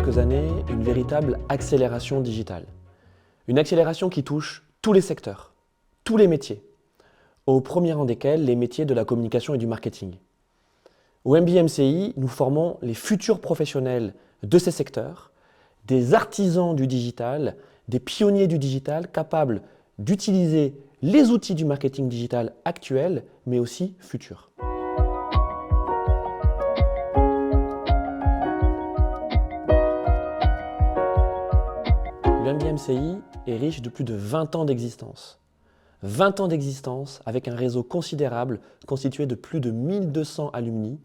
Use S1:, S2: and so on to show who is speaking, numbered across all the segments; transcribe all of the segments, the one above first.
S1: quelques années une véritable accélération digitale. Une accélération qui touche tous les secteurs, tous les métiers, au premier rang desquels les métiers de la communication et du marketing. Au MBA-MCI, nous formons les futurs professionnels de ces secteurs, des artisans du digital, des pionniers du digital capables d'utiliser les outils du marketing digital actuels, mais aussi futurs. Le MBA-MCI est riche de plus de 20 ans d'existence. 20 ans d'existence avec un réseau considérable constitué de plus de 1200 alumni,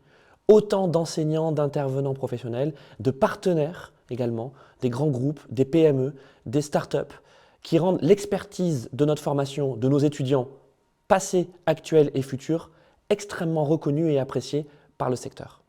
S1: autant d'enseignants, d'intervenants professionnels, de partenaires également, des grands groupes, des PME, des startups, qui rendent l'expertise de notre formation, de nos étudiants, passés, actuels et futurs, extrêmement reconnue et appréciée par le secteur.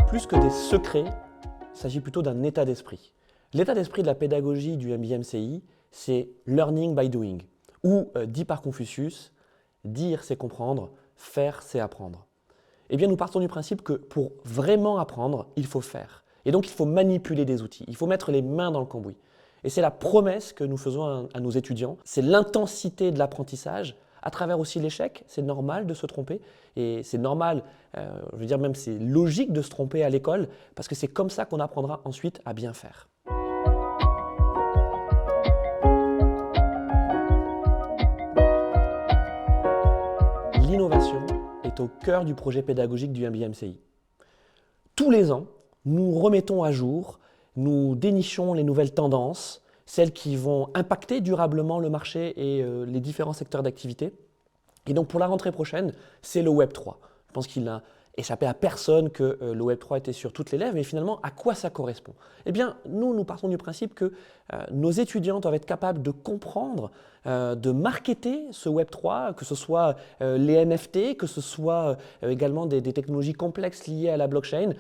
S1: Plus que des secrets, il s'agit plutôt d'un état d'esprit. L'état d'esprit de la pédagogie du MBA-MCI, c'est « learning by doing » ou, dit par Confucius, « dire c'est comprendre, faire c'est apprendre ». Eh bien, nous partons du principe que pour vraiment apprendre, il faut faire. Et donc, il faut manipuler des outils, il faut mettre les mains dans le cambouis. Et c'est la promesse que nous faisons à nos étudiants, c'est l'intensité de l'apprentissage, à travers aussi l'échec. C'est normal de se tromper et c'est normal, je veux dire même c'est logique de se tromper à l'école parce que c'est comme ça qu'on apprendra ensuite à bien faire. L'innovation est au cœur du projet pédagogique du MBA-MCI. Tous les ans, nous remettons à jour, nous dénichons les nouvelles tendances, celles qui vont impacter durablement le marché et les différents secteurs d'activité. Et donc pour la rentrée prochaine, c'est le Web 3. Je pense qu'il n'a échappé à personne que le Web 3 était sur toutes les lèvres, mais finalement, à quoi ça correspond? Eh bien, nous partons du principe que nos étudiants doivent être capables de comprendre, de marketer ce Web 3, que ce soit les NFT, que ce soit également des technologies complexes liées à la blockchain,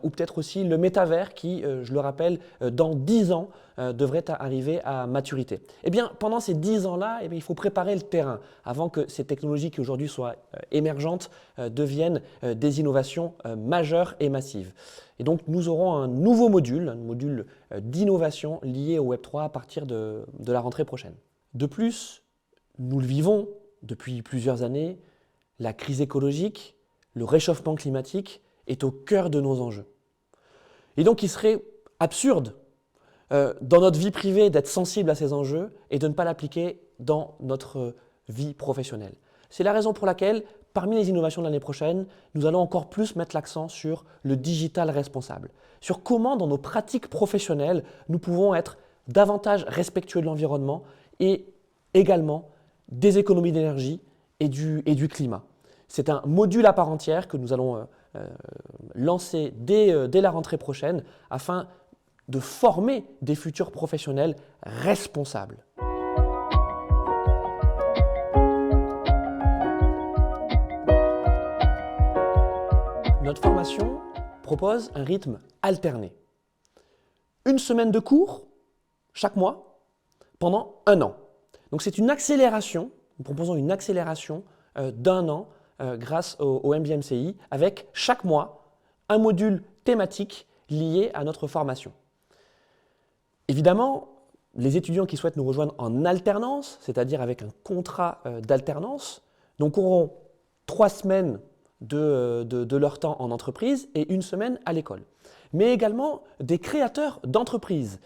S1: ou peut-être aussi le métavers qui, je le rappelle, dans 10 ans, devrait arriver à maturité. Eh bien, pendant ces 10 ans-là, il faut préparer le terrain avant que ces technologies qui aujourd'hui soient émergentes deviennent des innovations majeures et massives. Et donc, nous aurons un nouveau module, un module d'innovation lié au Web3 à partir de la rentrée prochaine. De plus, nous le vivons depuis plusieurs années, la crise écologique, le réchauffement climatique est au cœur de nos enjeux. Et donc, il serait absurde dans notre vie privée d'être sensible à ces enjeux et de ne pas l'appliquer dans notre vie professionnelle. C'est la raison pour laquelle, parmi les innovations de l'année prochaine, nous allons encore plus mettre l'accent sur le digital responsable, sur comment dans nos pratiques professionnelles, nous pouvons être davantage respectueux de l'environnement et également des économies d'énergie et du climat. C'est un module à part entière que nous allons lancer dès la rentrée prochaine afin de former des futurs professionnels responsables. Notre formation propose un rythme alterné. Une semaine de cours chaque mois pendant 1 an. Donc c'est une accélération, nous proposons une accélération d'1 an grâce au MBA-MCI avec chaque mois un module thématique lié à notre formation. Évidemment, les étudiants qui souhaitent nous rejoindre en alternance, c'est-à-dire avec un contrat d'alternance, donc auront 3 semaines de leur temps en entreprise et 1 semaine à l'école. Mais également des créateurs d'entreprises,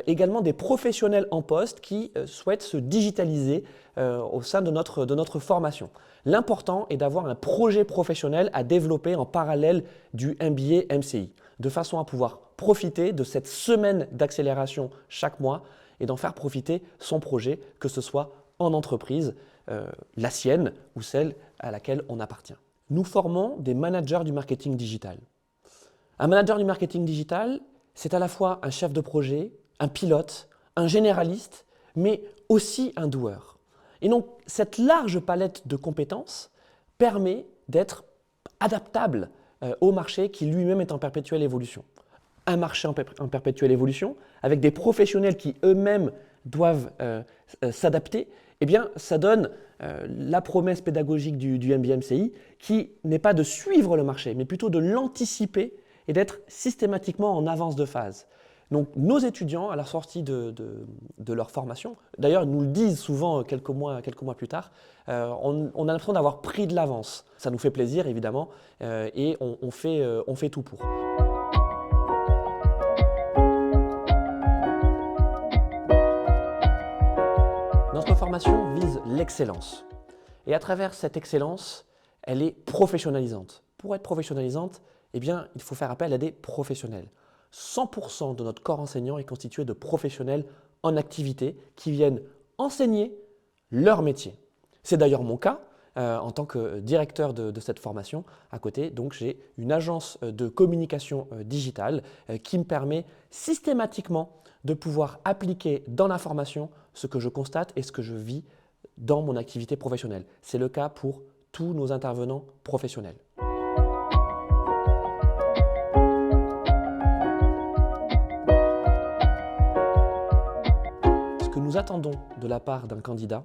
S1: également des professionnels en poste qui souhaitent se digitaliser au sein de notre formation. L'important est d'avoir un projet professionnel à développer en parallèle du MBA-MCI, de façon à pouvoir profiter de cette semaine d'accélération chaque mois et d'en faire profiter son projet, que ce soit en entreprise, la sienne ou celle à laquelle on appartient. Nous formons des managers du marketing digital. Un manager du marketing digital, c'est à la fois un chef de projet, un pilote, un généraliste, mais aussi un doueur. Et donc, cette large palette de compétences permet d'être adaptable au marché qui lui-même est en perpétuelle évolution. Un marché en perpétuelle évolution, avec des professionnels qui eux-mêmes doivent s'adapter Eh bien, ça donne la promesse pédagogique du MBMCI qui n'est pas de suivre le marché, mais plutôt de l'anticiper et d'être systématiquement en avance de phase. Donc nos étudiants, à la sortie de leur formation, d'ailleurs ils nous le disent souvent quelques mois plus tard, on a l'impression d'avoir pris de l'avance. Ça nous fait plaisir évidemment et on fait tout pour. Notre formation vise l'excellence. Et à travers cette excellence, elle est professionnalisante. Pour être professionnalisante, eh bien, il faut faire appel à des professionnels. 100% de notre corps enseignant est constitué de professionnels en activité qui viennent enseigner leur métier. C'est d'ailleurs mon cas en tant que directeur de cette formation. À côté, donc, j'ai une agence de communication digitale qui me permet systématiquement de pouvoir appliquer dans la formation ce que je constate et ce que je vis dans mon activité professionnelle. C'est le cas pour tous nos intervenants professionnels. Ce que nous attendons de la part d'un candidat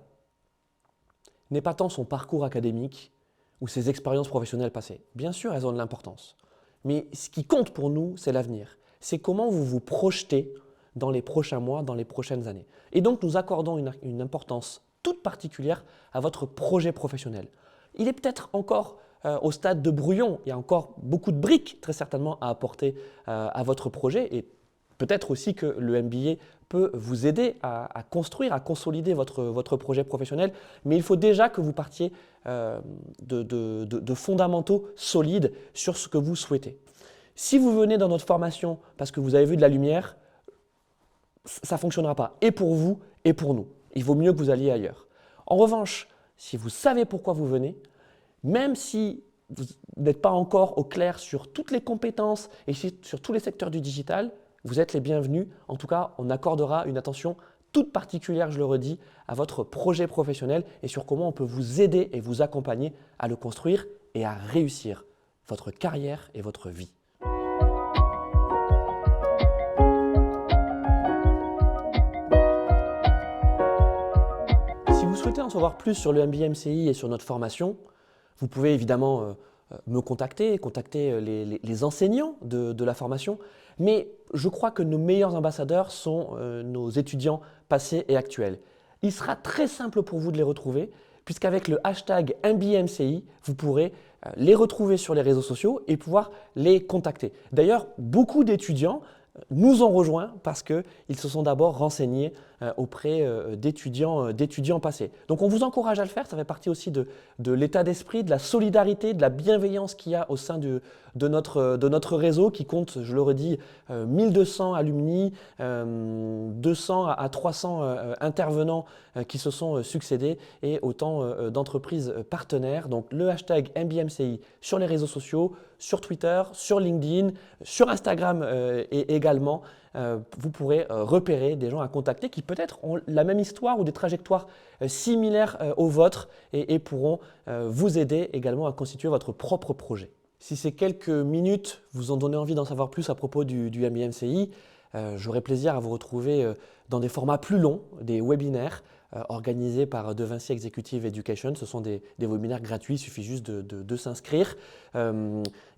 S1: n'est pas tant son parcours académique ou ses expériences professionnelles passées. Bien sûr, elles ont de l'importance. Mais ce qui compte pour nous, c'est l'avenir. C'est comment vous vous projetez dans les prochains mois, dans les prochaines années. Et donc, nous accordons une importance toute particulière à votre projet professionnel. Il est peut-être encore au stade de brouillon. Il y a encore beaucoup de briques, très certainement, à apporter à votre projet. Et peut-être aussi que le MBA peut vous aider à construire, à consolider votre projet professionnel. Mais il faut déjà que vous partiez de fondamentaux solides sur ce que vous souhaitez. Si vous venez dans notre formation parce que vous avez vu de la lumière, ça ne fonctionnera pas, et pour vous et pour nous. Il vaut mieux que vous alliez ailleurs. En revanche, si vous savez pourquoi vous venez, même si vous n'êtes pas encore au clair sur toutes les compétences et sur tous les secteurs du digital, vous êtes les bienvenus. En tout cas, on accordera une attention toute particulière, je le redis, à votre projet professionnel et sur comment on peut vous aider et vous accompagner à le construire et à réussir votre carrière et votre vie. Si vous souhaitez en savoir plus sur le MBA-MCI et sur notre formation, vous pouvez évidemment me contacter les enseignants de la formation, mais je crois que nos meilleurs ambassadeurs sont nos étudiants passés et actuels. Il sera très simple pour vous de les retrouver, puisqu'avec le hashtag MBA-MCI, vous pourrez les retrouver sur les réseaux sociaux et pouvoir les contacter. D'ailleurs, beaucoup d'étudiants nous ont rejoints parce qu'ils se sont d'abord renseignés auprès d'étudiants passés. Donc on vous encourage à le faire, ça fait partie aussi de l'état d'esprit, de la solidarité, de la bienveillance qu'il y a au sein de notre réseau qui compte, je le redis, 1200 alumni, 200 à 300 intervenants qui se sont succédés et autant d'entreprises partenaires. Donc le hashtag MBMCI sur les réseaux sociaux, sur Twitter, sur LinkedIn, sur Instagram et également, vous pourrez repérer des gens à contacter qui peut-être ont la même histoire ou des trajectoires similaires aux vôtres et pourront vous aider également à constituer votre propre projet. Si ces quelques minutes vous ont donné envie d'en savoir plus à propos du MBMCI, j'aurai plaisir à vous retrouver dans des formats plus longs, des webinaires organisés par De Vinci Executive Education. Ce sont des webinaires gratuits, il suffit juste de s'inscrire.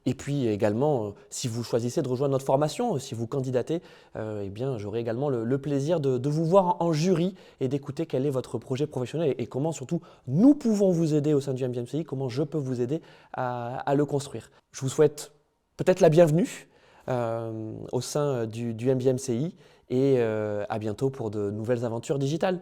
S1: Et puis également, si vous choisissez de rejoindre notre formation, si vous candidatez, eh bien, j'aurai également le plaisir de vous voir en jury et d'écouter quel est votre projet professionnel et comment surtout nous pouvons vous aider au sein du MBMCI, comment je peux vous aider à le construire. Je vous souhaite peut-être la bienvenue au sein du MBMCI et à bientôt pour de nouvelles aventures digitales.